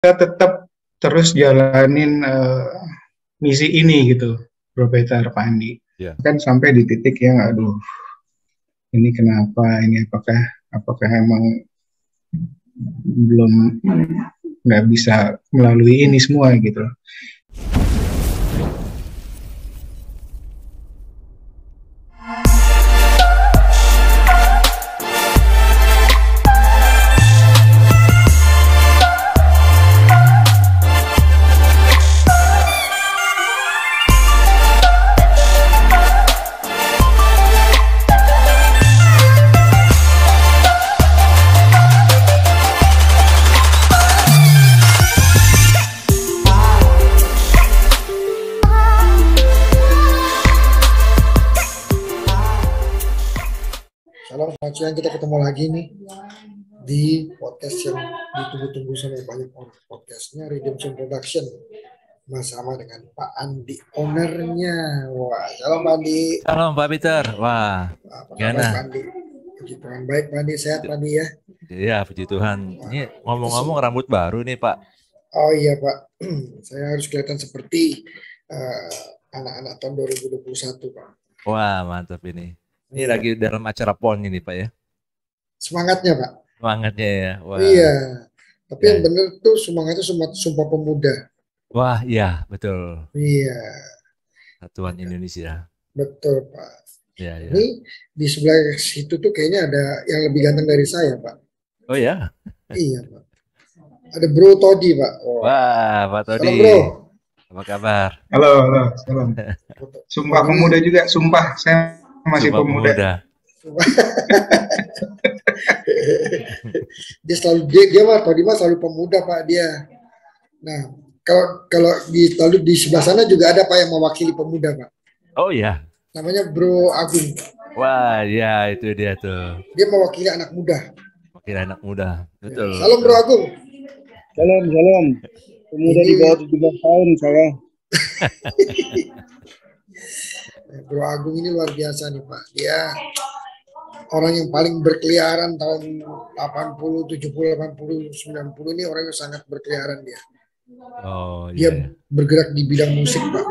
kita tetap terus jalanin misi ini gitu, Bro Peter, Pak Andi. Ya. Kan sampai di titik yang aduh, ini kenapa, ini apakah emang belum nggak bisa melalui ini semua gitu. Salam, selamat siang, kita ketemu lagi nih di podcast yang ditunggu-tunggu sama banyak orang. Podcastnya Redemption Production bersama dengan Pak Andi, ownernya. Wah, salam Pak Andi. Salam Pak Peter. Wah, Apa kabar gimana? Pak Andi? Puji Tuhan baik Pak Andi, sehat Pak Andi ya? Ya, puji Tuhan. Ini ngomong-ngomong rambut baru nih Pak. Oh iya Pak, saya harus kelihatan seperti anak-anak tahun 2021 Pak. Wah, mantap ini. Ini lagi dalam acara PON ini Pak ya. Semangatnya Pak. Semangatnya ya. Wah. Iya, tapi Ya. yang benar tuh semangatnya Sumpah Pemuda. Wah, iya betul. Iya, Satuan Indonesia. betul Pak. Ya, ya. Ini di sebelah situ tuh kayaknya ada yang lebih ganteng dari saya Pak. Oh ya. Iya Pak. Ada Bro Todi Pak. Oh. Wah, Pak Todi. Salam Bro. Apa kabar? Halo, salam. Sumpah Pemuda juga, sumpah saya masih Sumpah pemuda. Dia selalu dia mah Todi mah selalu pemuda Pak dia. Nah, kalau di sebelah sana juga ada Pak yang mewakili pemuda Pak. Oh ya. Namanya Bro Agung. Wah, ya itu dia tuh. Dia mewakili anak muda. Mewakili anak muda. Betul. Salam Bro Agung. Salam. Pemuda di bawah 17 tahun saya. Bro Agung ini luar biasa nih Pak. Dia orang yang paling berkeliaran tahun 80, 70, 80, 90 ini orang yang sangat berkeliaran dia. Oh Dia iya. bergerak di bidang musik Pak.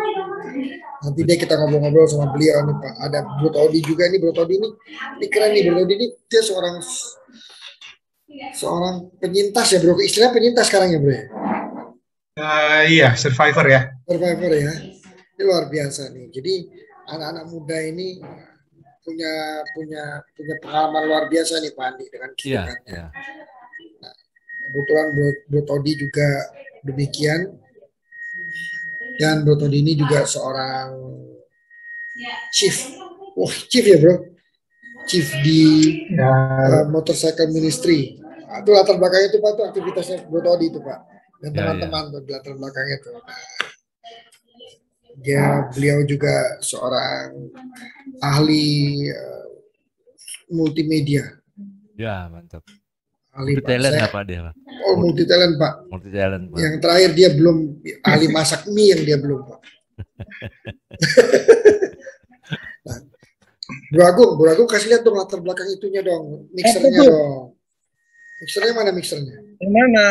Nanti deh kita ngobrol-ngobrol sama beliau nih Pak. Ada Bro Todi juga nih. Bro Todi ini keren nih. Bro Todi ini dia seorang penyintas ya Bro. Istilahnya penyintas sekarang ya Bro ya. Iya, survivor ya. Survivor ya. Ini luar biasa nih. Jadi anak-anak muda ini punya pengalaman luar biasa nih Pak Andi dengan kehidupannya. Iya. Nah, kebetulan Bro Todi juga demikian. Dan Bro Todi ini juga seorang chief. Wah, chief ya Bro. Chief di Motorcycle Ministry. Nah, itu latar belakangnya itu Pak, itu aktivitasnya Bro Todi itu Pak. Dan teman-teman tuh di latar belakangnya itu. Beliau juga seorang ahli multimedia. Ya, mantap. Ahli multi talent apa dia Pak? Oh, multi talent Pak. Multi talent Pak. Yang terakhir dia belum ahli masak mie yang dia belum Pak. Nah, Bro Agung kasih lihat dong latar belakang itunya dong, mixernya dong. Mixernya mana mixernya? Yang mana?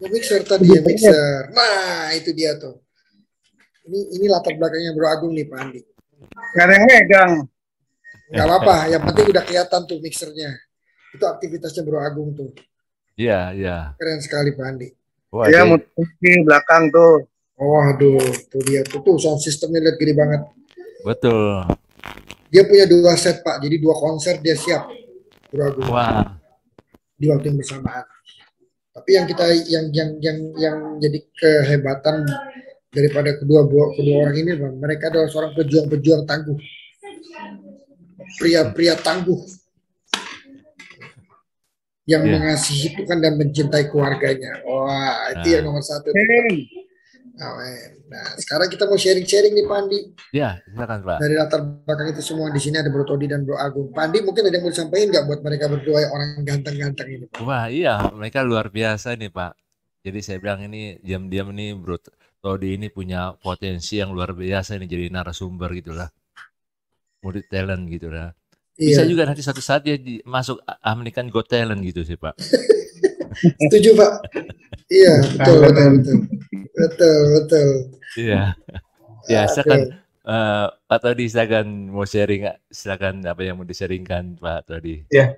Mixer tadi ya mixer. Nah itu dia tuh. Ini latar belakangnya Bro Agung nih Pak Andi. Gak ada yang megang. Gak apa-apa, yang penting udah kelihatan tuh mixernya. Itu aktivitasnya Bro Agung tuh. Iya. Keren sekali Pak Andi. Wah, Ya di belakang tuh. Waduh, tuh dia tuh sound systemnya lihat gede banget. betul. Dia punya 2 set Pak, jadi 2 konser dia siap Bro Agung. Wah. Di waktu yang bersamaan. Tapi yang kita yang jadi kehebatan daripada kedua orang ini, mereka adalah seorang pejuang tangguh, pria tangguh yang mengasihi Tuhan dan mencintai keluarganya. Wah, itu yang nomor 1. Nah, sekarang kita mau sharing nih Pak Andi. Ya, silakan Pak. Dari latar belakang itu semua di sini ada Bro Todi dan Bro Agung. Pak Andi mungkin ada yang mau disampaikan nggak buat mereka berdua orang ganteng-ganteng ini Pak? Wah iya, mereka luar biasa nih Pak. Jadi saya bilang ini diam-diam nih Bro Todi ini punya potensi yang luar biasa nih jadi narasumber gitulah. Multi talent gitulah. Bisa juga nanti suatu saat dia masuk American Got Talent gitu sih Pak. Setuju Pak. Iya, betul, Salah betul, dan betul. Betul, betul. Iya. Biasa kan Aduh. Pak Todi silakan mau sharing, silakan apa yang mau di-sharingkan Pak Todi. ya.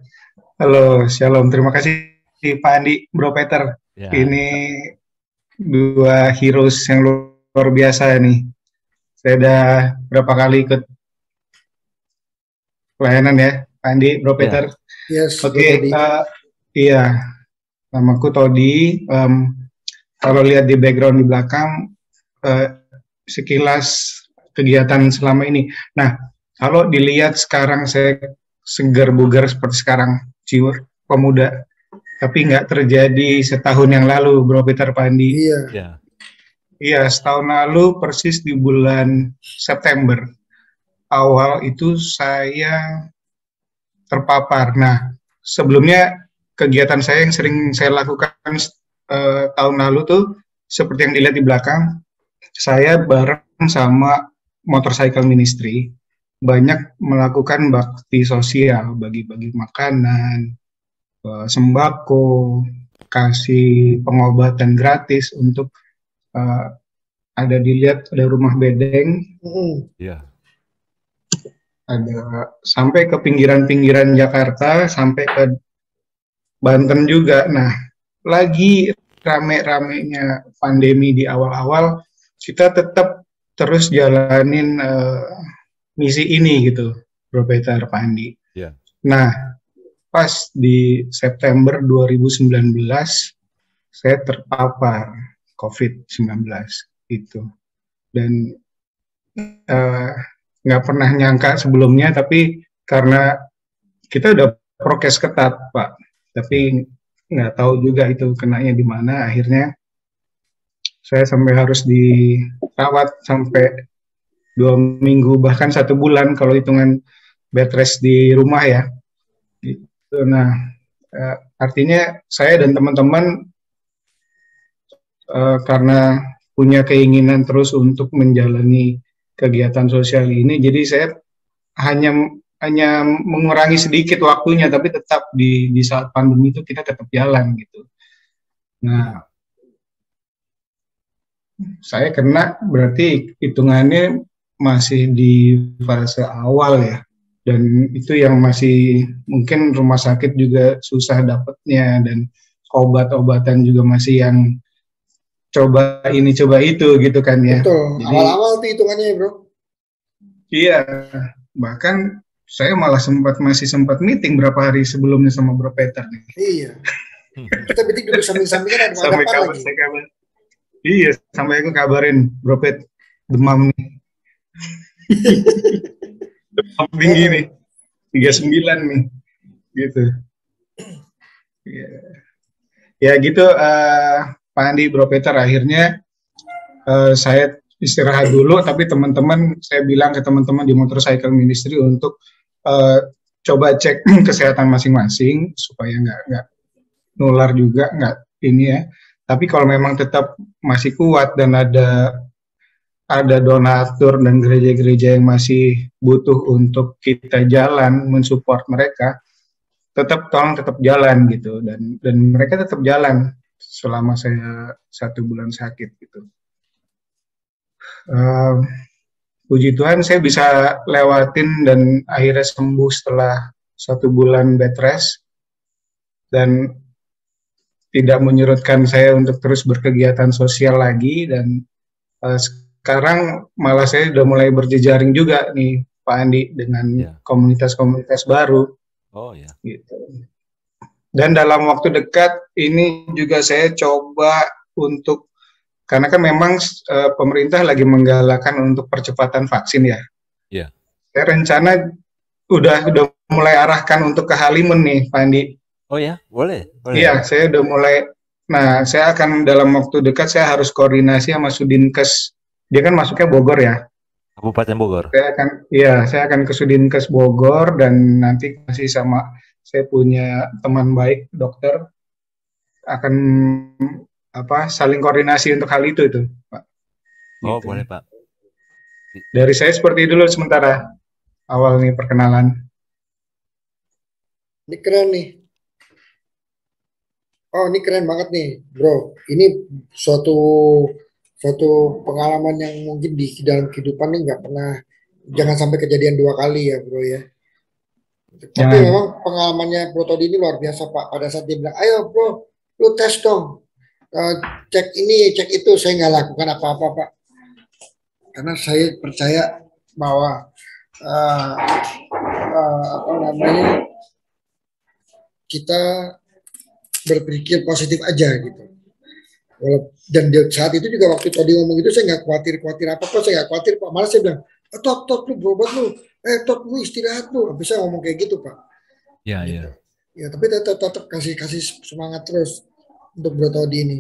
Halo, Shalom. Terima kasih Pak Andi, Bro Peter. Ya, Ini dua heroes yang luar biasa nih. Saya udah berapa kali ikut pelayanan ya, Pak Andi, Bro ya, Peter. Yes, Bro Oke, Todi. iya, namaku Todi. Kalau lihat di background di belakang, eh, sekilas kegiatan selama ini. Nah, kalau dilihat sekarang saya segar bugar seperti sekarang, jiwa pemuda, tapi nggak terjadi setahun yang lalu, Bro Peter Pandi. Iya. ya, Iya, setahun lalu persis di bulan September awal itu saya terpapar. Nah, sebelumnya kegiatan saya yang sering saya lakukan tahun lalu tuh seperti yang dilihat di belakang, saya bareng sama Motorcycle Ministry banyak melakukan bakti sosial, bagi-bagi makanan, sembako, kasih pengobatan gratis untuk ada dilihat ada rumah bedeng, ya, ada sampai ke pinggiran-pinggiran Jakarta, sampai ke Banten juga. Nah, lagi rame-ramenya pandemi di awal-awal, kita tetap terus jalanin misi ini gitu, Bro Peter, Pak Andi. ya, Nah, pas di September 2019, saya terpapar COVID-19 itu. Dan eh, nggak pernah nyangka sebelumnya, tapi karena kita udah prokes ketat, Pak. Tapi nggak tahu juga itu kenanya di mana. Akhirnya saya sampai harus dirawat sampai 2 minggu, bahkan 1 bulan kalau hitungan bed rest di rumah ya. Gitu. Nah, artinya saya dan teman-teman karena punya keinginan terus untuk menjalani kegiatan sosial ini, jadi saya hanya hanya mengurangi sedikit waktunya, tapi tetap di saat pandemi itu kita tetap jalan gitu. Nah, saya kena berarti hitungannya masih di fase awal ya, dan itu yang masih mungkin rumah sakit juga susah dapatnya, dan obat-obatan juga masih yang coba ini coba itu gitu kan ya. Betul. Jadi Awal-awal tuh hitungannya ya, Bro. iya, bahkan saya malah masih sempat meeting berapa hari sebelumnya sama Bro Peter nih. Iya. Kita meeting duduk samping-sampingan ada Sampai hadapan lagi. saya kabar. Iya, sampai aku kabarin Bro Pet demam nih. Demam tinggi nih. 39 nih. Gitu. Ya, ya gitu Pak Andi, Bro Peter, akhirnya saya istirahat dulu, tapi teman-teman, saya bilang ke teman-teman di Motorcycle Ministry untuk coba cek kesehatan masing-masing supaya nggak nular juga, nggak ini ya. Tapi kalau memang tetap masih kuat dan ada donatur dan gereja-gereja yang masih butuh untuk kita jalan mensupport mereka, tolong tetap jalan gitu, dan mereka tetap jalan selama saya 1 bulan sakit gitu. Puji Tuhan saya bisa lewatin dan akhirnya sembuh setelah 1 bulan bed rest, dan tidak menyurutkan saya untuk terus berkegiatan sosial lagi, dan sekarang malah saya udah mulai berjejaring juga nih Pak Andi dengan komunitas-komunitas baru. Oh ya. Gitu. Dan dalam waktu dekat ini juga saya coba untuk, karena kan memang pemerintah lagi menggalakkan untuk percepatan vaksin ya. Iya. Saya rencana udah mulai arahkan untuk ke Halimun nih Pak Andi. Oh ya, boleh. Iya, saya udah mulai. Nah, saya akan dalam waktu dekat saya harus koordinasi sama Sudinkes. Dia kan masuknya Bogor ya. Kabupaten Bogor. Saya akan ke Sudinkes Bogor, dan nanti masih sama saya punya teman baik dokter, akan saling koordinasi untuk hal itu Pak. Oh, gitu. boleh Pak. Dari saya seperti dulu sementara awal nih perkenalan. Ini keren nih. Oh, ini keren banget nih, bro. Ini suatu suatu pengalaman yang mungkin di dalam kehidupan nih nggak pernah, jangan sampai kejadian dua kali ya, bro ya. Tapi Jangan. memang pengalamannya Bro Todi ini luar biasa, Pak. Pada saat dia bilang, ayo bro, lu tes dong. Eh, cek ini, cek itu. Saya nggak lakukan apa-apa, Pak. Karena saya percaya bahwa eh, apa namanya, kita berpikir positif aja gitu. Dan saat itu juga waktu tadi ngomong itu saya nggak khawatir apa-apa, saya nggak khawatir Pak. Malah saya bilang, tot lu berobat lu, tot lu istirahat lu. Habis saya ngomong kayak gitu Pak. Ya, Gitu. ya. Ya tapi tetap kasih semangat terus untuk Bro Todi ini.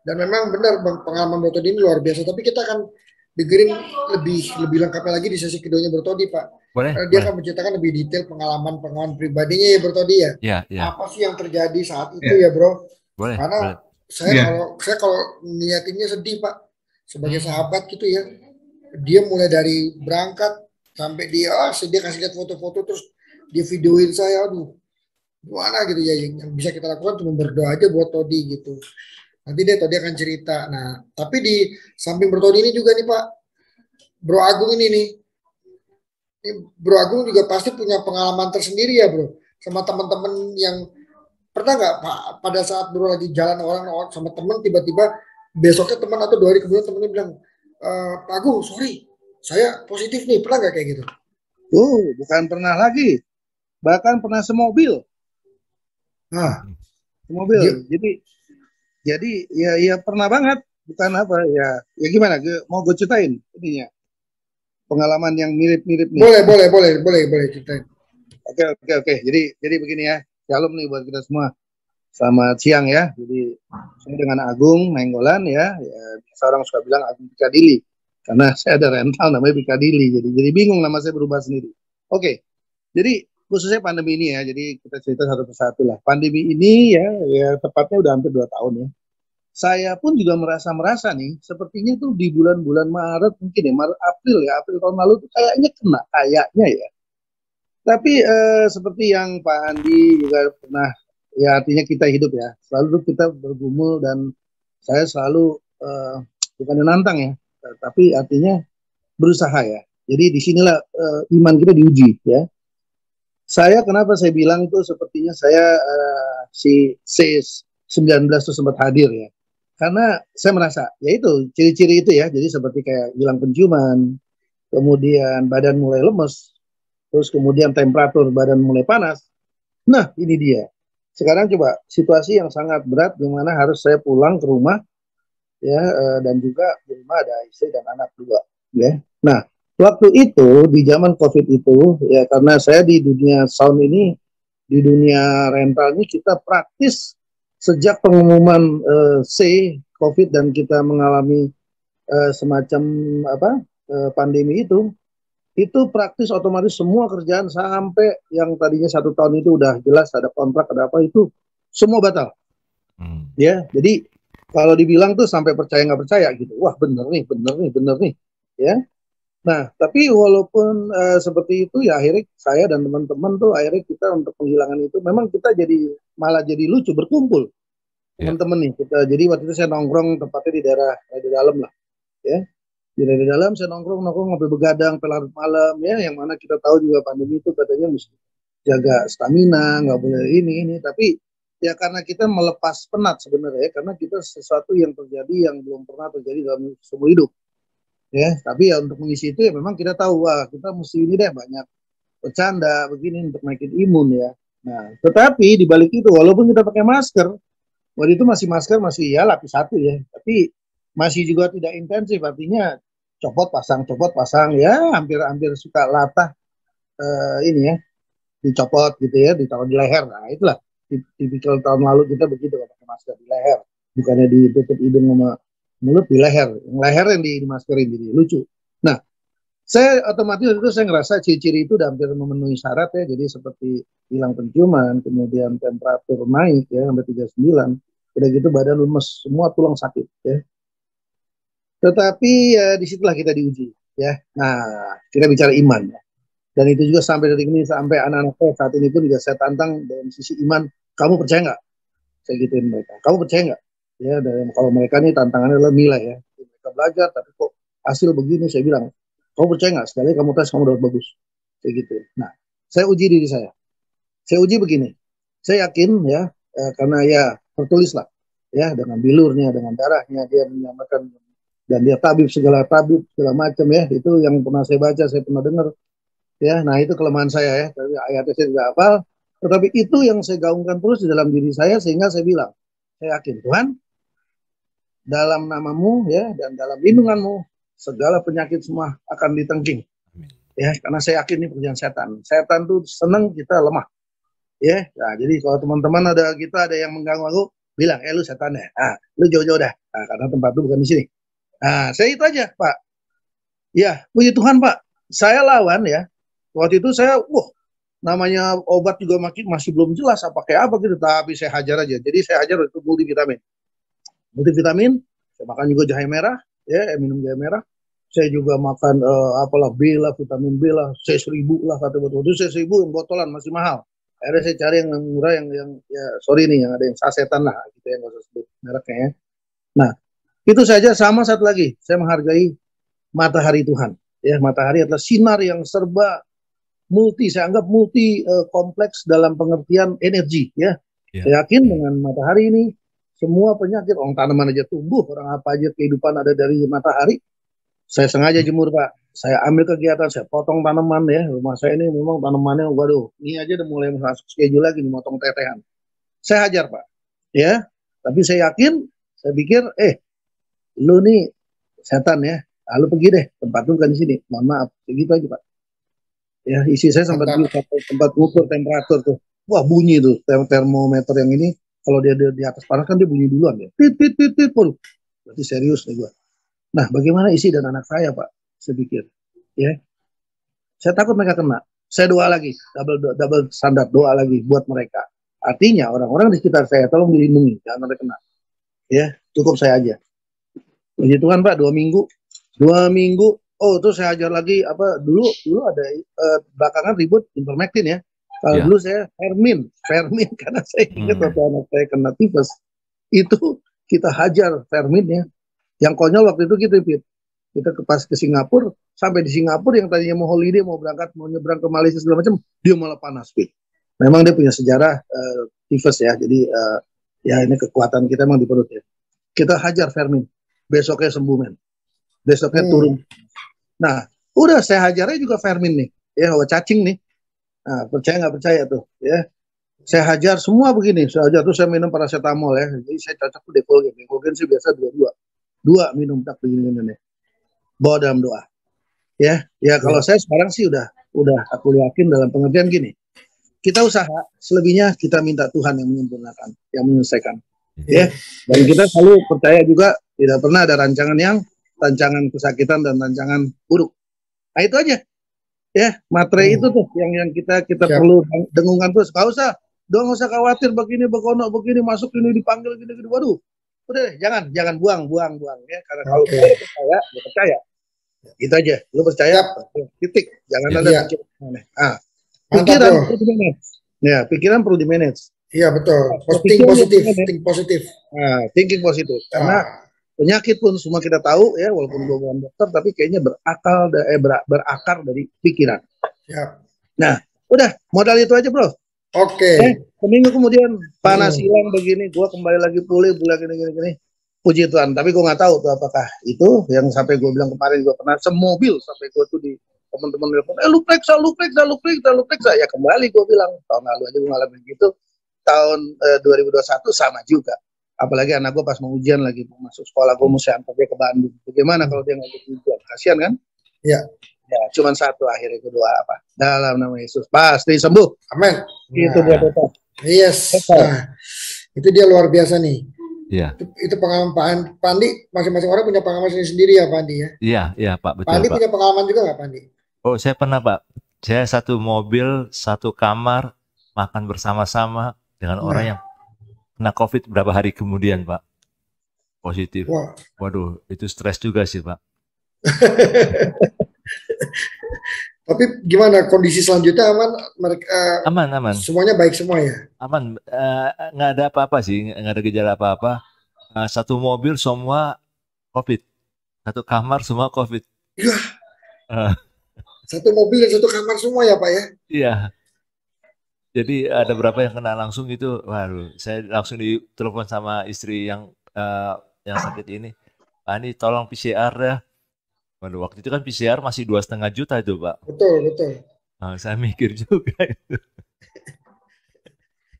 Dan memang benar pengalaman Bro Todi ini luar biasa. Tapi kita akan dengerin lebih lengkapnya lagi di sesi keduanya Bro Todi Pak. Boleh, Karena dia boleh. akan menceritakan lebih detail pengalaman pribadinya ya Bro Todi ya. Ya, ya. Apa sih yang terjadi saat itu Ya. ya Bro? Boleh, Karena boleh. Ya. saya kalau niatinnya sedih Pak, sebagai Hmm. sahabat gitu ya. Dia mulai dari berangkat sampai dia dia kasih lihat foto-foto terus dia videoin saya, aduh gimana gitu ya, yang bisa kita lakukan cuma berdoa aja buat Todi gitu. Nanti Todi akan cerita. Nah, tapi di samping Bro Todi ini juga nih Pak, Bro Agung ini nih. Bro Agung juga pasti punya pengalaman tersendiri ya Bro, sama teman-teman yang pernah nggak Pak, pada saat Bro lagi jalan orang sama teman, tiba-tiba besoknya teman atau 2 hari kemudian temennya bilang, Pak Agung sorry saya positif nih, pernah nggak kayak gitu? Bukan pernah lagi, bahkan pernah semobil. Nah, Semobil. dia, Jadi ya pernah banget. Bukan apa ya gimana? Mau gue ceritain ininya. Pengalaman yang mirip-mirip nih. boleh ceritain. Oke. Jadi begini ya. Shalom nih buat kita semua. Selamat siang ya. Jadi saya dengan Agung Nainggolan ya. Biasa orang suka bilang Agung Pikadili. Karena saya ada rental namanya Pikadili. Jadi bingung nama saya berubah sendiri. Oke. Jadi khususnya pandemi ini ya. Jadi kita cerita satu persatu lah. Pandemi ini ya tepatnya udah hampir 2 tahun ya. Saya pun juga merasa nih, sepertinya tuh di bulan-bulan Maret mungkin ya, April tahun lalu tuh kayaknya kena, kayaknya ya. Tapi seperti yang Pak Andi juga pernah, ya artinya kita hidup ya, selalu kita bergumul dan saya selalu bukan nantang ya, tapi artinya berusaha ya. Jadi disinilah iman kita diuji ya. Kenapa saya bilang tuh sepertinya saya si C19 itu sempat hadir ya. Karena saya merasa, ya itu ciri-ciri itu ya, jadi seperti kayak hilang penciuman, kemudian badan mulai lemes, terus kemudian temperatur badan mulai panas. Nah, ini dia. Sekarang coba situasi yang sangat berat, di mana harus saya pulang ke rumah, ya, dan juga di rumah ada istri dan anak 2, ya. Nah, waktu itu di zaman COVID itu, ya karena saya di dunia sound ini, di dunia rental ini kita praktis sejak pengumuman COVID dan kita mengalami semacam pandemi itu praktis otomatis semua kerjaan sampai yang tadinya 1 tahun itu udah jelas ada kontrak ada apa itu semua batal. Ya, jadi kalau dibilang tuh sampai percaya nggak percaya gitu, wah bener nih, ya. Nah, tapi walaupun seperti itu ya akhirnya saya dan teman-teman tuh akhirnya kita untuk penghilangan itu memang kita malah jadi lucu berkumpul teman-teman nih kita. Jadi waktu itu saya nongkrong tepatnya di daerah di dalam lah ya. Di dalam saya nongkrong sampai begadang larut malam ya, yang mana kita tahu juga pandemi itu katanya mesti jaga stamina, nggak boleh ini tapi ya karena kita melepas penat sebenarnya karena kita sesuatu yang terjadi yang belum pernah terjadi dalam seumur hidup. Ya, tapi ya untuk mengisi itu ya memang kita tahu wah kita mesti ini deh banyak bercanda begini untuk naikin imun ya. Nah, tetapi di balik itu walaupun kita pakai masker, waktu itu masker masih ya lapis 1 ya, tapi masih juga tidak intensif, artinya copot pasang ya hampir suka latah ini ya dicopot gitu ya, ditaruh di leher. Nah, itulah tipikal tahun lalu kita begitu pakai masker di leher, bukannya ditutup hidung sama mulut di leher, yang dimaskerin jadi lucu. Nah, saya otomatis itu saya ngerasa ciri-ciri itu udah hampir memenuhi syarat ya, jadi seperti hilang penciuman, kemudian temperatur naik ya sampai 39, udah gitu badan lemes, semua tulang sakit ya. Tetapi ya disitulah kita diuji ya. Nah, kita bicara iman ya. Dan itu juga sampai detik ini, sampai anak-anak saat ini pun juga saya tantang dalam sisi iman, kamu percaya nggak? Saya gituin mereka. Kamu percaya nggak? Ya, dan kalau mereka nih tantangannya adalah nilai ya. Mereka belajar, tapi kok hasil begini, saya bilang, kamu percaya nggak? Sekali kamu tes, kamu dapat bagus. Saya gituin. Nah, saya uji diri saya. Saya uji begini. Saya yakin ya, karena ya tertulis lah, ya dengan bilurnya, dengan darahnya dia menyamakan dan dia tabib segala macam ya. Itu yang pernah saya baca, saya pernah dengar. Ya, nah itu kelemahan saya ya. Tapi ayatnya saya tidak hafal. Tetapi itu yang saya gaungkan terus di dalam diri saya sehingga saya bilang, saya yakin Tuhan dalam namamu ya dan dalam lindunganmu segala penyakit semua akan ditengking. Ya, karena saya yakin ini pekerjaan setan. Setan tuh senang kita lemah. Ya, nah, jadi kalau teman-teman ada yang mengganggu aku, bilang, lu setan ya, lu jauh-jauh dah, karena tempat lu bukan di sini. Nah, saya itu aja, Pak. Ya, puji Tuhan, Pak. Saya lawan ya. Waktu itu saya, namanya obat juga masih belum jelas pakai apa gitu, tapi saya hajar aja. Jadi saya hajar itu multivitamin. Saya makan juga jahe merah, ya, minum jahe merah. Saya juga makan B lah, vitamin B lah, saya 1.000 lah kata betul. Itu saya 1.000 yang botolan masih mahal. Akhirnya saya cari yang murah yang ya sorry nih yang ada yang sasetan lah gitu yang nggak usah sebut mereknya ya. Nah itu saja. Sama satu lagi saya menghargai matahari Tuhan ya. Matahari adalah sinar yang serba multi, saya anggap multi kompleks dalam pengertian energi ya. Saya yakin dengan matahari ini semua penyakit, orang tanaman aja tumbuh, orang apa aja kehidupan ada dari matahari. Saya sengaja jemur Pak. Saya ambil kegiatan, saya potong tanaman ya. Rumah saya ini memang tanamannya, waduh, ini aja udah mulai masuk schedule lagi, motong tetehan. Saya hajar Pak, ya. Tapi saya yakin, saya pikir, lu nih setan ya. Lu pergi deh, tempat lu kan di sini. Mohon maaf, begitu aja Pak. Ya, isi saya sempat ngukur temperatur tuh. Wah bunyi tuh termometer yang ini. Kalau dia di atas panas kan dia bunyi duluan ya. Tit. Berarti serius nih gua. Nah, bagaimana isi dan anak saya, Pak? Saya pikir, ya. Saya takut mereka kena. Saya doa lagi, double standar doa lagi buat mereka. Artinya orang-orang di sekitar saya tolong dilindungi, jangan sampai kena. Ya, cukup saya aja. Puji Tuhan, Pak, 2 minggu. Terus saya ajar lagi dulu ada belakangan ribut ivermectin ya. Kalau dulu saya Fermin karena saya ingat waktu anak saya kena tifus. Itu kita hajar Fermin ya. Yang konyol waktu itu kita pas ke Singapura, sampai di Singapura yang tadinya mau holiday, mau nyebrang ke Malaysia segala macam, dia malah panas, Pit. Memang dia punya sejarah tifus ya, jadi ya ini kekuatan kita memang di perut ya. Kita hajar Fermin, besoknya sembuh men, besoknya turun. Nah, udah saya hajarnya juga Fermin nih, ya cacing nih. Nah, percaya nggak percaya tuh, ya. Saya hajar semua begini, saya hajar terus saya minum paracetamol ya, jadi saya cocok tuh Decolgen sih biasa 2 minum tak begini bawa dalam doa ya kalau saya sekarang sih udah aku yakin dalam pengertian gini, kita usaha selebihnya kita minta Tuhan yang menyempurnakan, yang menyelesaikan ya, dan kita selalu percaya juga tidak pernah ada rancangan kesakitan dan rancangan buruk. Nah itu aja ya, materai itu tuh yang kita perlu dengungan terus. Gak usah khawatir begini masuk ini dipanggil gini waduh. Udah jangan buang ya, karena kalau lu percaya itu aja, lu percaya titik, jangan ada pikiran perlu di manage. Iya betul, think positif. Thinking positif karena penyakit pun semua kita tahu ya, walaupun gue bukan dokter tapi kayaknya berakar dari pikiran. Nah udah modal itu aja bro. Seminggu kemudian panas hilang begini, gue kembali lagi pulih gini. Puji Tuhan, tapi gue nggak tahu tuh apakah itu yang sampai gue bilang kemarin gue pernah semobil sampai gue tuh di teman-teman telepon, lu periksa ya, kembali gue bilang tahun lalu aja gue ngalamin gitu, tahun 2021 sama juga, apalagi anak gue pas mau ujian lagi mau masuk sekolah, gue mesti antar dia ke Bandung. Bagaimana kalau dia nggak ikut ujian, kasihan kan? Ya, cuman satu akhirnya kedua dalam nama Yesus pasti sembuh. Amin. Itu buat kita. Yes. Nah, itu dia luar biasa nih. Iya. Itu pengalaman Pak Andi, masing-masing orang punya pengalaman sendiri ya Pak Andi ya. Iya Pak, betul Pak Andi Pak. punya pengalaman juga nggak Pak Andi? Oh saya pernah Pak. Saya satu mobil, satu kamar, makan bersama-sama dengan orang yang kena COVID berapa hari kemudian Pak. Positif. Waduh, itu stres juga sih Pak. Tapi gimana kondisi selanjutnya aman? Mereka Aman. semuanya baik semua ya? Aman, nggak ada apa-apa sih, nggak ada gejala apa-apa. Satu mobil semua COVID, satu kamar semua COVID. Iya, Eh, satu mobil dan satu kamar semua ya Pak ya? iya, jadi ada berapa yang kena langsung gitu. Waduh, saya langsung ditelepon sama istri yang sakit ini. Pak ini tolong PCR ya. Waduh, waktu itu kan PCR masih 2,5 juta itu Pak. Betul. Saya mikir juga.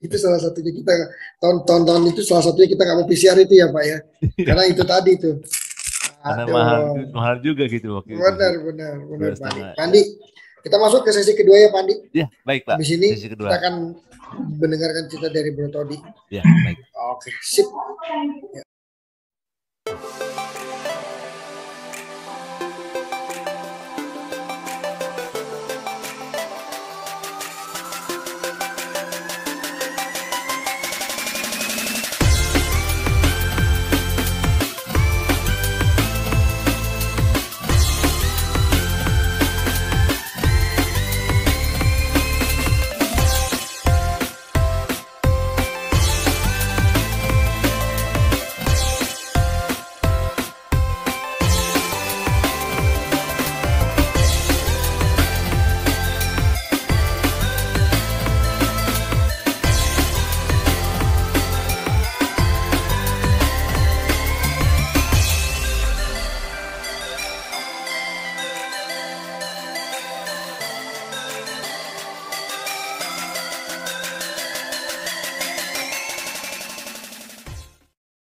Itu salah satunya kita tahun-tahun itu salah satunya kita nggak mau PCR itu ya Pak ya, karena itu tadi tuh. Karena Aduh. mahal juga gitu waktu itu. Benar Setengah. Pak Andi. Kita masuk ke sesi kedua ya Pak Andi. Ya baik Pak. Habis ini Sesi kedua. kita akan mendengarkan cerita dari Bro Todi. Ya baik. Oke, sip. Ya.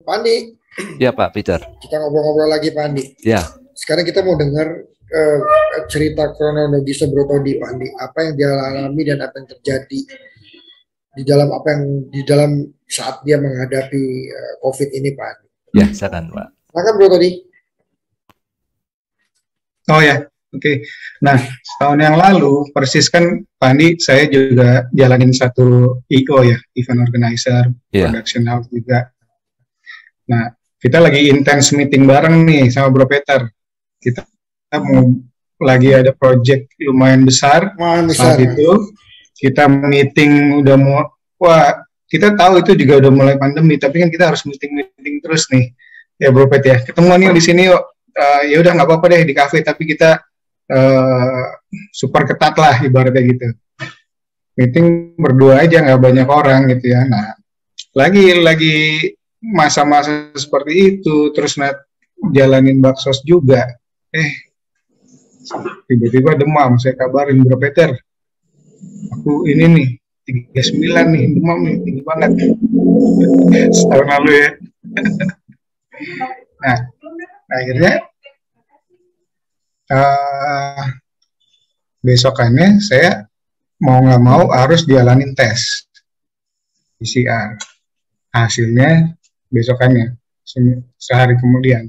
Pak Andi, Ya Pak Peter. kita ngobrol-ngobrol lagi Pak Andi. Ya. Sekarang kita mau dengar cerita kronologis Bro Todi Pak Andi. Apa yang dia alami dan apa yang terjadi di dalam saat dia menghadapi COVID ini Pak Andi. Ya, silakan Pak. Silakan Bro Todi. Oh ya, oke. Nah, setahun yang lalu, persis kan Pak Andi, saya juga jalanin satu I.O. ya, event organizer, Iya. production house juga. Nah, kita lagi intens meeting bareng nih sama Bro Peter. Kita mau lagi ada project lumayan besar. Saat itu kita meeting udah mau, wah kita tahu itu juga udah mulai pandemi, tapi kan kita harus meeting terus nih. Ya Bro Pet ya, ketemuan nih di sini yuk. Ya udah nggak apa-apa deh di kafe, tapi kita super ketat lah ibaratnya gitu. Meeting berdua aja, nggak banyak orang gitu ya. Nah, lagi masa-masa seperti itu, terus jalanin baksos juga. Tiba-tiba demam, saya kabarin Bro Peter, aku ini nih 39 nih, demam nih, tinggi banget. Setahun lalu ya. Nah, akhirnya besokannya saya mau nggak mau harus jalanin tes PCR. Hasilnya besokannya, sehari kemudian.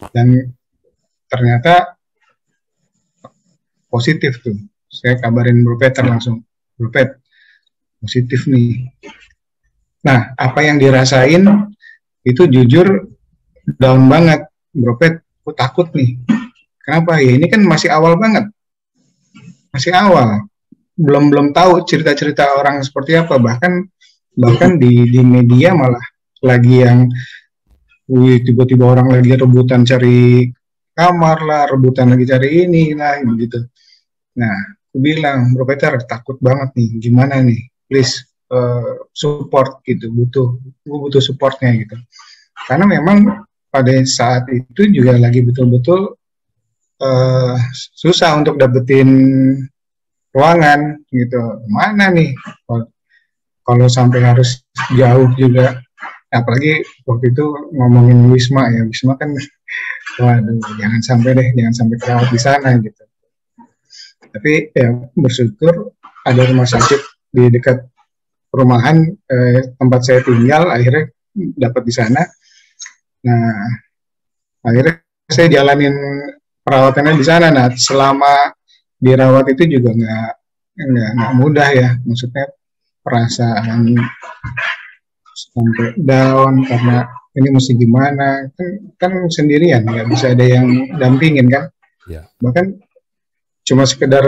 Dan ternyata positif tuh. Saya kabarin Bro Peter langsung, Bro Pet, positif nih. Nah, apa yang dirasain itu jujur down banget. Bro Pet, aku takut nih. Kenapa ya? Ini kan masih awal banget. Masih awal. Belum tahu cerita-cerita orang seperti apa. Bahkan di media malah lagi yang tiba-tiba orang lagi rebutan cari kamar lah, rebutan lagi cari ini lah, gitu. Nah, aku bilang, Bro Peter, takut banget nih, gimana nih, please support gitu, gue butuh supportnya gitu. Karena memang pada saat itu juga lagi betul-betul susah untuk dapetin ruangan gitu. Mana nih, kalau sampai harus jauh juga, apalagi waktu itu ngomongin Wisma ya, Wisma kan, waduh, jangan sampai terawat di sana gitu. Tapi ya bersyukur ada rumah sakit di dekat perumahan tempat saya tinggal, akhirnya dapat di sana. Nah, akhirnya saya jalanin perawatannya di sana. Nah, selama dirawat itu juga nggak mudah ya, maksudnya perasaan sampai down karena ini mesti gimana, kan sendirian, nggak bisa ada yang dampingin kan. Ya. Bahkan cuma sekedar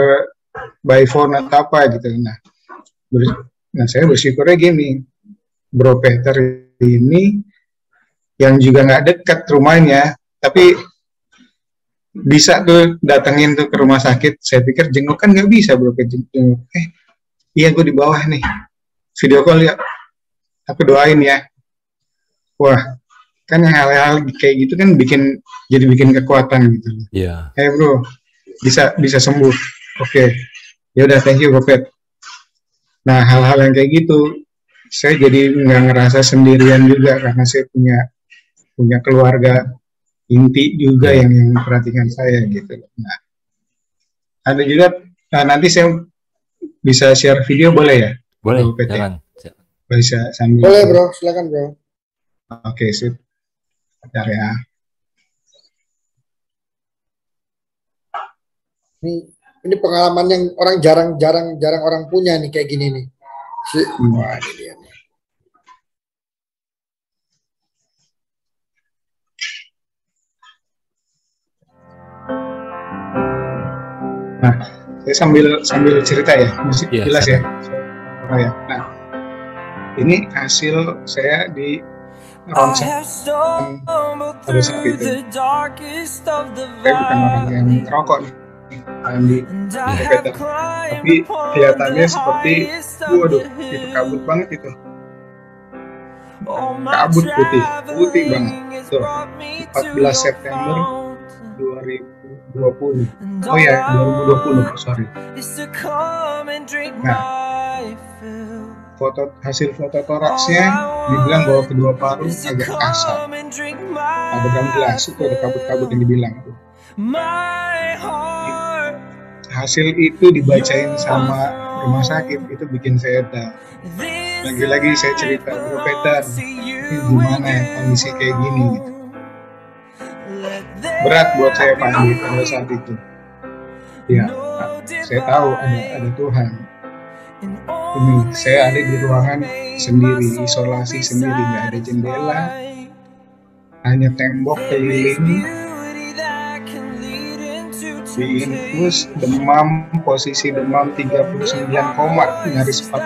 by phone atau apa gitu. Nah saya bersyukurnya gini, Bro Peter ini yang juga nggak dekat rumahnya, tapi bisa tuh datengin tuh ke rumah sakit. Saya pikir jenguk kan nggak bisa, Bro Peter jenguk. Iya gue di bawah nih, video call ya, aku doain ya. Wah, kan hal-hal kayak gitu kan jadi bikin kekuatan gitu. Iya. Bro, bisa sembuh. Oke. Ya udah, thank you, Bro Pet. Nah, hal-hal yang kayak gitu, saya jadi nggak ngerasa sendirian juga karena saya punya keluarga inti juga yang memperhatikan saya gitu. Nah, ada juga nanti saya bisa share video, boleh ya? Boleh, Bro Pet, jangan. Bisa sambil. Boleh bro, silakan bro. Oke, sip. Bentar ya. Ini pengalaman yang orang jarang orang punya nih kayak gini nih. Wah, ini dia. Nah, saya sambil cerita ya, musik jelas ya. Oh ya. Nah, ini hasil saya di ronsen pada saat itu. Saya bukan orang yang merokok nih, di Peter. Tapi kelihatannya seperti, waduh, itu kabut banget itu. Kabut putih banget. Tuh, 14 September 2020. Oh ya, 2020, sorry. Nah, hasil foto toraksnya dibilang bahwa kedua paru agak kasar. Ada gelas itu, ada kabut-kabut yang dibilang tuh. Hasil itu dibacain sama rumah sakit, itu bikin saya down. Lagi-lagi saya cerita, Bro Peter, ini gimana ya kondisi kayak gini gitu. Berat buat saya Pak Andi pada saat itu. Ya, saya tahu ada Tuhan. Ini saya ada di ruangan sendiri, isolasi sendiri, nggak ada jendela, hanya tembok keliling. Diinfus, demam, posisi demam 39, nyaris 40.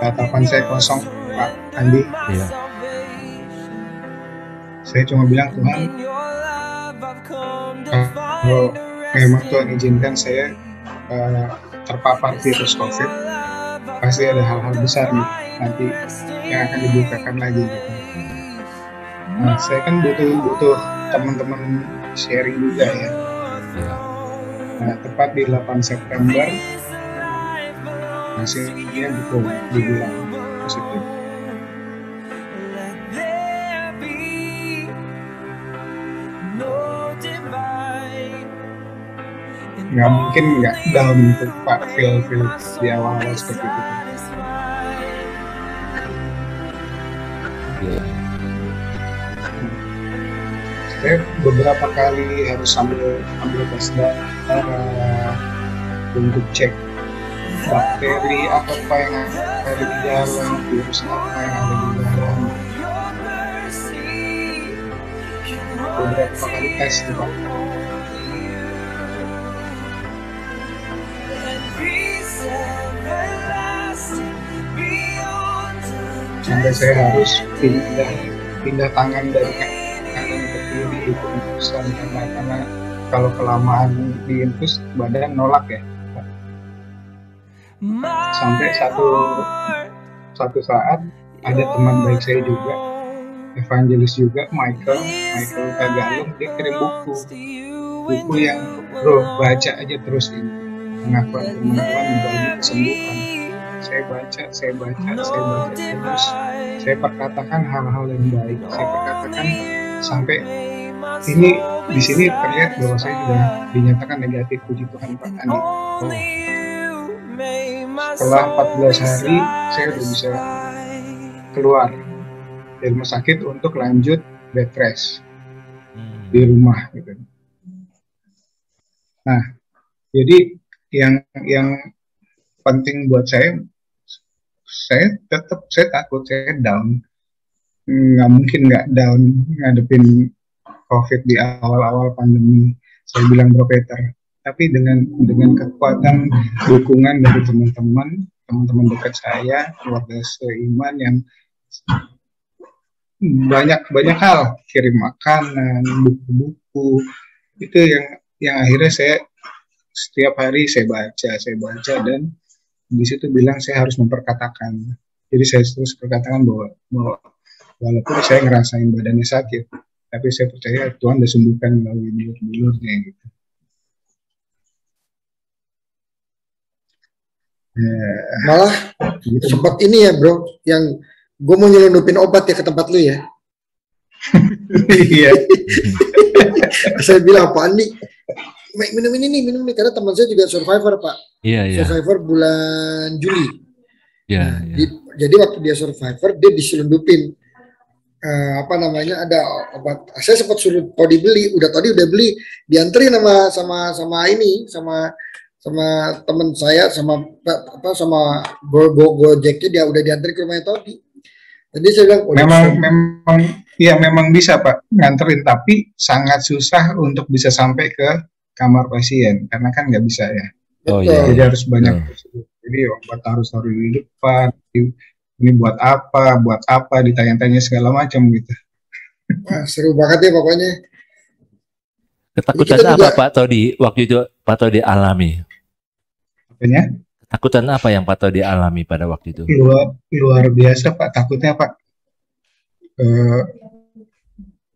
Tatapan saya kosong, Pak Andi. Iya. Saya cuma bilang, Tuhan, kalau memang Tuhan izinkan saya terpapar virus COVID, pasti ada hal-hal besar nih nanti yang akan dibukakan lagi gitu. Nah, saya kan butuh teman-teman sharing juga ya. Nah, tepat di 8 September hasilnya betul dibilang positif. Nggak mungkin nggak down untuk Pak feel di awal-awal seperti itu. Saya beberapa kali harus ambil tes darah untuk cek bakteri apa yang ada di dalam, virus apa yang ada di dalam. Beberapa kali tes tuh Pak. Sampai saya harus pindah tangan dari kanan ke kiri itu infusan karena kalau kelamaan diinfus badan nolak ya. Sampai satu saat ada teman baik saya juga, evangelis juga, Michael Tagalog, dia kirim buku yang bro baca aja terus ini pengakuan teman-teman bagi kesembuhan. Saya baca terus. Saya perkatakan hal-hal yang baik. Saya perkatakan sampai ini di sini terlihat bahwa saya sudah dinyatakan negatif, puji Tuhan Pak Andi. Setelah 14 hari saya sudah bisa keluar dari rumah sakit untuk lanjut bed rest di rumah gitu. Nah, jadi yang penting buat saya takut, saya down. nggak mungkin nggak down ngadepin COVID di awal-awal pandemi. Saya bilang Bro Peter. Tapi dengan kekuatan dukungan dari teman-teman dekat saya, keluarga seiman yang banyak hal, kirim makanan, buku-buku, itu yang akhirnya saya setiap hari saya baca dan di situ bilang saya harus memperkatakan. Jadi saya terus berkatakan bahwa walaupun saya ngerasain badannya sakit, tapi saya percaya Tuhan sudah sembuhkan melalui bilur-bilurnya gitu. Malah gitu. Sempat ini ya bro, yang gue mau nyelundupin obat ya ke tempat lu ya. Iya. Saya bilang Pak Andi, minum ini karena teman saya juga survivor Pak. Iya. Survivor bulan Juli. Iya. Jadi waktu dia survivor dia diselundupin ada obat. Saya sempat suruh Todi beli, udah beli, dianterin sama teman saya sama Gojeknya dia udah dianterin ke rumahnya Todi. Jadi saya bilang memang bisa Pak nganterin, tapi sangat susah untuk bisa sampai ke kamar pasien karena kan nggak bisa ya. Jadi harus banyak. Jadi obat harus taruh di depan. Ini buat apa ditanya-tanya segala macam gitu. Wah, seru banget ya pokoknya. Ketakutan apa Pak Todi waktu itu Pak Todi alami? Apanya? Ketakutan apa yang Pak Todi alami pada waktu itu? Luar biasa Pak, takutnya Pak.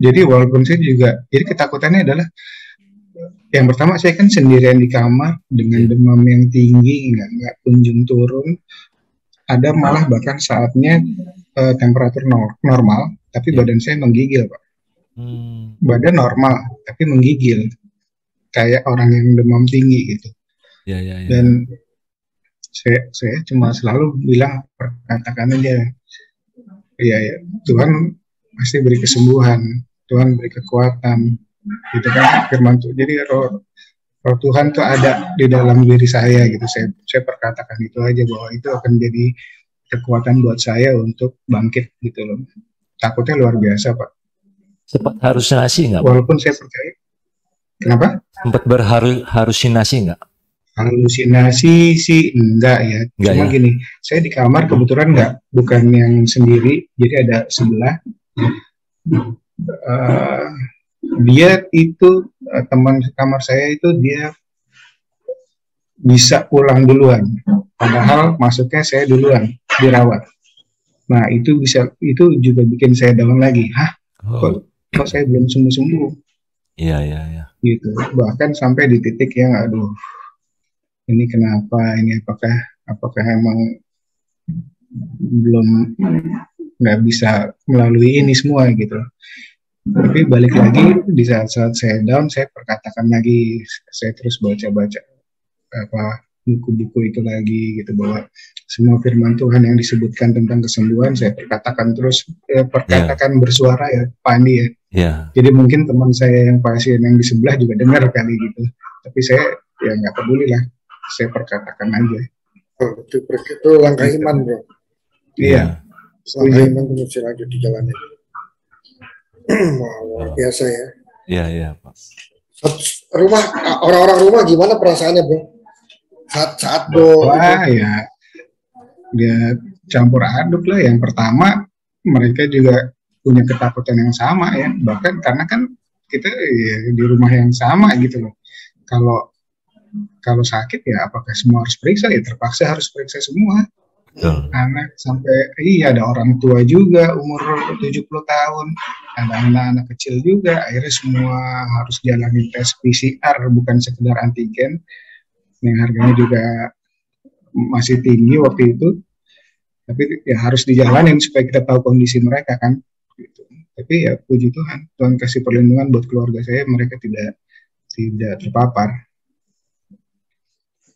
Jadi walaupun saya juga, jadi ketakutannya adalah yang pertama saya kan sendirian di kamar dengan demam yang tinggi, nggak kunjung turun. Ada malah bahkan saatnya temperatur normal, tapi badan saya menggigil Pak. Badan normal, tapi menggigil, kayak orang yang demam tinggi gitu. Dan saya cuma selalu bilang perkatakan aja, ya Tuhan pasti beri kesembuhan, Tuhan beri kekuatan, gitu kan firman Tuhan. Jadi roh Tuhan tuh ada di dalam diri saya gitu. Saya perkatakan itu aja bahwa itu akan jadi kekuatan buat saya untuk bangkit gitu loh. Takutnya luar biasa Pak. Sempat halusinasi nggak? Walaupun saya percaya. Kenapa? Sempat berhalusinasi nggak? Halusinasi sih enggak ya. Cuma gini, saya di kamar kebetulan bukan yang sendiri, jadi ada sebelah. Dia itu teman kamar saya itu dia bisa pulang duluan, padahal masuknya saya duluan dirawat. Nah itu juga bikin saya down lagi. Kok saya belum sembuh-sembuh? Iya. Gitu. Bahkan sampai di titik yang aduh, ini kenapa? Ini apakah emang belum nggak bisa melalui ini semua gitu. Tapi balik lagi di saat saya down, saya perkatakan lagi, saya terus baca buku-buku itu lagi gitu, bahwa semua firman Tuhan yang disebutkan tentang kesembuhan saya perkatakan terus, bersuara ya Pak Andi ya. Jadi mungkin teman saya yang pasien yang di sebelah juga dengar kali gitu, tapi saya ya nggak peduli lah, saya perkatakan aja. Itu langkah iman bro. Iya. Langkah iman itu mesti lanjut di jalannya. Wah, luar biasa ya. Iya Pak. Orang-orang rumah gimana perasaannya bro? Saat bro. Wah ya, dia campur aduk lah. Yang pertama mereka juga punya ketakutan yang sama ya, bahkan karena kan kita ya, di rumah yang sama gitu loh. Kalau sakit ya apakah semua harus periksa, ya terpaksa harus periksa semua. Anak sampai ada orang tua juga umur 70 tahun, ada anak-anak kecil juga, akhirnya semua harus jalani tes PCR bukan sekedar antigen yang harganya juga masih tinggi waktu itu, tapi ya harus dijalanin supaya kita tahu kondisi mereka kan gitu. Tapi ya puji Tuhan kasih perlindungan buat keluarga saya, mereka tidak terpapar.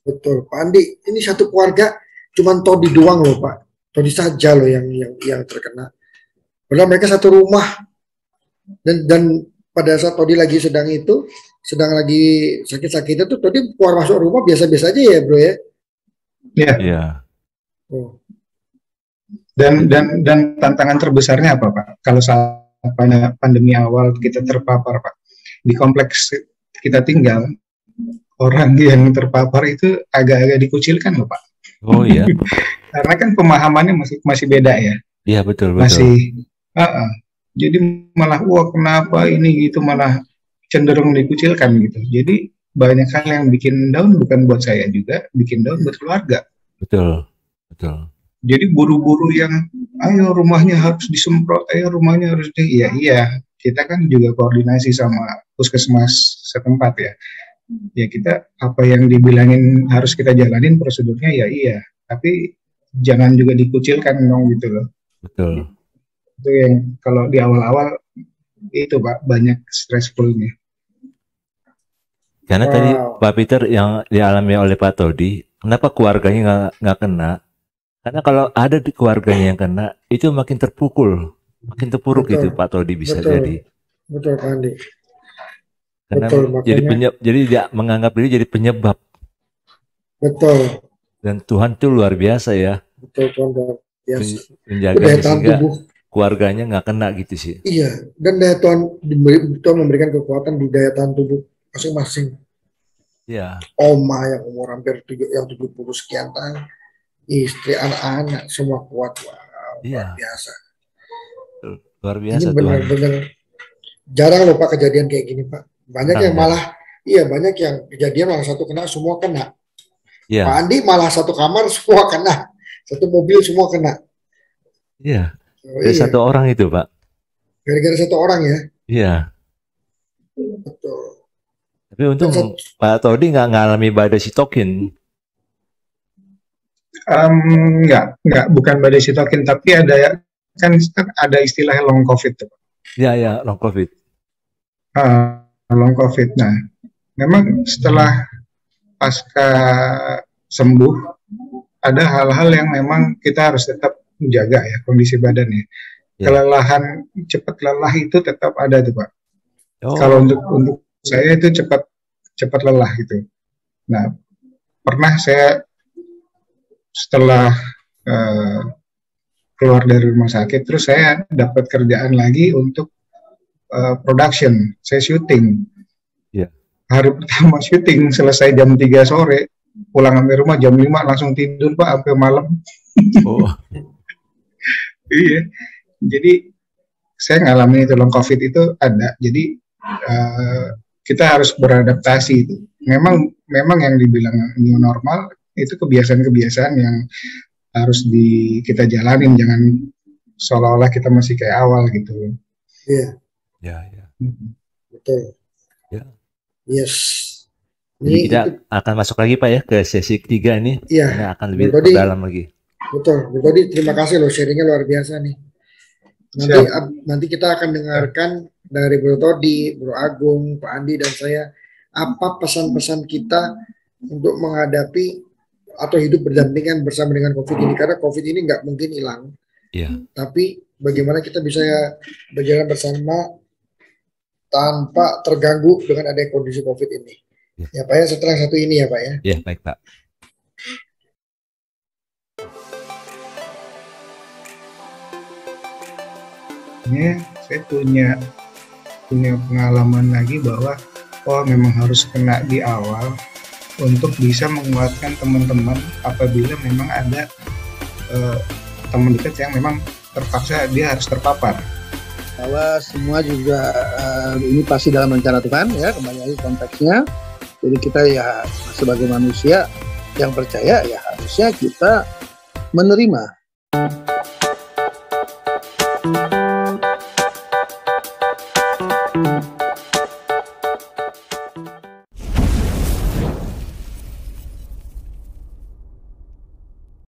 Betul Pak Andi, ini satu keluarga cuman Todi doang loh Pak, Todi saja loh yang terkena. Padahal mereka satu rumah, dan pada saat Todi sedang lagi sakit-sakitnya tuh Todi keluar masuk rumah biasa-biasa aja ya bro ya. Iya. Oh. Dan tantangan terbesarnya apa Pak? Kalau saat pandemi awal kita terpapar Pak, di kompleks kita tinggal, orang yang terpapar itu agak-agak dikucilkan loh Pak. Oh iya. Karena kan pemahamannya masih beda ya. Iya betul. Masih, jadi malah wah kenapa ini gitu, malah cenderung dikucilkan gitu. Jadi banyak hal yang bikin down bukan buat saya juga, bikin down buat keluarga. Betul. Jadi buru-buru yang ayo rumahnya harus disemprot, ayo rumahnya harus iya. Kita kan juga koordinasi sama puskesmas setempat ya. Ya kita apa yang dibilangin harus kita jalanin prosedurnya ya iya. Tapi jangan juga dikucilkan dong gitu loh. Betul. Itu yang kalau di awal-awal itu Pak banyak stressfulnya. Karena tadi Pak Peter yang dialami oleh Pak Todi, kenapa keluarganya nggak kena? Karena kalau ada di keluarganya yang kena, itu makin terpuruk gitu Pak Todi bisa jadi. Betul Pak Andi. Karena jadi dia menganggap diri jadi penyebab. Betul. Dan Tuhan itu luar biasa ya. Betul Tuhan luar biasa. Menjaga sehingga keluarganya nggak kena gitu sih. Iya. Dan daya Tuhan memberikan kekuatan di daya tahan tubuh masing-masing. Iya. Oma yang umur hampir 70 sekian tahun. Istri, anak-anak semua kuat. Wow, luar biasa. Luar biasa. Ini benar-benar jarang loh Pak kejadian kayak gini Pak. Banyak yang malah, banyak yang kejadian malah satu kena semua kena. Pak Andi malah satu kamar semua kena, satu mobil semua kena. Iya. Dari satu orang itu Pak. Gara-gara satu orang ya. Iya. Betul. Tapi untung Pak Todi nggak ngalami badai sitokin. Enggak, bukan badai sitokin, tapi ada kan ada istilah long covid. Ya, long covid. Long covid. Nah, memang setelah pasca sembuh, ada hal-hal yang memang kita harus tetap menjaga ya kondisi badannya. Kelelahan, cepat lelah itu tetap ada tuh Pak. Kalau untuk saya itu cepat lelah gitu. Nah, pernah saya setelah keluar dari rumah sakit, terus saya dapat kerjaan lagi untuk production, saya syuting. Hari pertama syuting selesai jam 3 sore, pulang sampai rumah jam 5 langsung tidur Pak sampai malam. Iya, jadi saya ngalamin itu long covid itu ada. Jadi kita harus beradaptasi itu. Memang yang dibilang new normal itu kebiasaan-kebiasaan yang harus kita jalanin, jangan seolah-olah kita masih kayak awal gitu. Iya. Ya. Betul. Ya. Yes. Jadi kita akan masuk lagi Pak ya ke sesi ketiga ini. Iya. Ini akan lebih dalam lagi. Betul. Tadi terima kasih loh, sharingnya luar biasa nih. Nanti kita akan dengarkan dari Bro Todi, Bro Agung, Pak Andi dan saya apa pesan-pesan kita untuk menghadapi atau hidup berdampingan bersama dengan COVID ini, karena COVID ini nggak mungkin hilang. Iya. Tapi bagaimana kita bisa berjalan bersama tanpa terganggu dengan adanya kondisi COVID ini. Ya Pak ya, setelah satu ini ya Pak ya. Iya, baik Pak. Ini saya punya pengalaman lagi bahwa memang harus kena di awal untuk bisa menguatkan teman-teman apabila memang ada teman dekat yang memang terpaksa dia harus terpapar. Bahwa semua juga ini pasti dalam rencana Tuhan ya, kembali lagi konteksnya. Jadi kita ya sebagai manusia yang percaya ya harusnya kita menerima